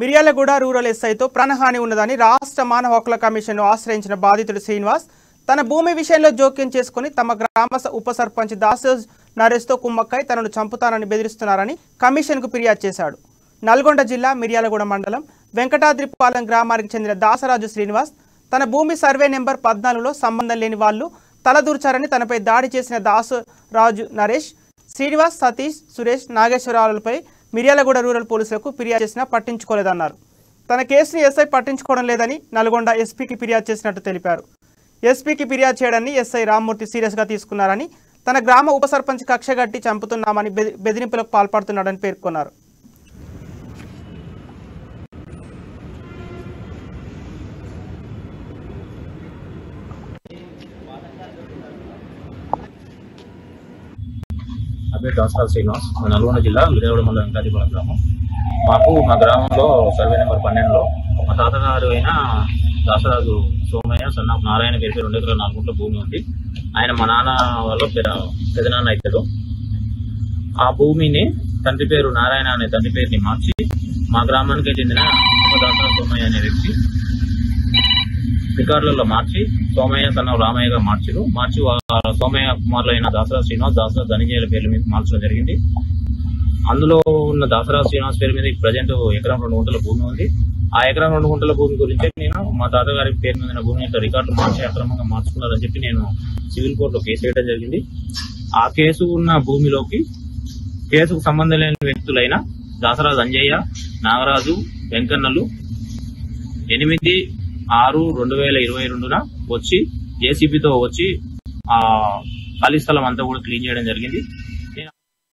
Miryalaguda rural ఎస్ఐతో ప్రాణహాని ఉన్నదని రాష్ట్ర మానవ హక్కుల కమిషన్ను ఆశ్రయించిన బాధితుడు శ్రీనివాస్ తన భూమి విషయంలో జోక్యం చేసుకుని తమ గ్రామ ఉప సర్పంచ్ దాసరాజు నరేష్తో కుమ్మక్కై తనను చంపుతానని బెదిరిస్తున్నారని కమిషన్కు ఫిర్యాదు చేశాడు. నల్గొండ జిల్లా మిర్యాలగూడ మండలం వెంకటాద్రిపాలెం గ్రామానికి చెందిన దాసరాజు శ్రీనివాస్ తన భూమి సర్వే నెంబర్ 14లో సంబంధం లేని వాళ్ళు తలదూర్చారని తనపై దాడి చేసిన దాసరాజు నరేష్, శ్రీనివాస్, సతీష్, సురేష్, నాగేశ్వరరావులపై మిర్యాలగూడ రూరల్ పోలీసులకు ఫిర్యాదు చేసినా పట్టించుకోలేదన్నారు. తన కేసుని ఎస్ఐ పట్టించుకోవడం లేదని నల్గొండ ఎస్పీకి ఫిర్యాదు చేసినట్టు తెలిపారు. ఎస్పీకి ఫిర్యాదు చేయడాన్ని ఎస్ఐ రామ్మూర్తి సీరియస్గా తీసుకున్నారని, తన గ్రామ ఉప సర్పంచ్ కక్షగట్టి చంపుతున్నామని బెదిరింపులకు పాల్పడుతున్నాడని పేర్కొన్నారు. దాసరాజు శ్రీనివాస్, నల్గొండ జిల్లా మిర్యాలగూడ మండలం వెంకటాద్రిపాలెం గ్రామం. మా గ్రామంలో సర్వే నెంబర్ 12లో మా తాతగారు అయిన దాసరాజు సోమయ్య సన్న నారాయణ పేరు 2 ఎకరాల 4 గుంటల భూమి ఉంది. ఆయన మా నాన్న వాళ్ళ పెదనాన్న అవుతాడు. ఆ భూమిని తండ్రి పేరు నారాయణ అనే తండ్రి పేరుని మార్చి మా గ్రామానికి చెందిన దాసరాజు సోమయ్య అనే వ్యక్తి రికార్డులలో మార్చి సోమయ్య సన్న రామయ్యగా మార్చి సోమయ్య కుమారులు అయిన దాసరాజు శ్రీనివాస్, దాసరాజు ధనంజయుల పేర్ల మీద మార్చడం జరిగింది. అందులో ఉన్న దాసరాజు శ్రీనివాస్ పేరు మీద ప్రజెంట్ ఎకరం 2 గుంటల భూమి ఉంది. ఆ ఎకరం 2 గుంటల భూమి గురించి నేను మా తాతగారి పేరు మీద భూమి రికార్డులు మార్చి అక్రమంగా మార్చుకున్నారని చెప్పి నేను సివిల్ కోర్టులో కేసు వేయడం జరిగింది. ఆ కేసు ఉన్న భూమిలోకి కేసుకు సంబంధం లేని వ్యక్తులైన దాసరాజు అంజయ్య, నాగరాజు, వెంకన్నలు 8/6/2022 వచ్చి జేసీబీతో వచ్చి ఆ ఖాళీ స్థలం అంతా కూడా క్లీన్ చేయడం జరిగింది.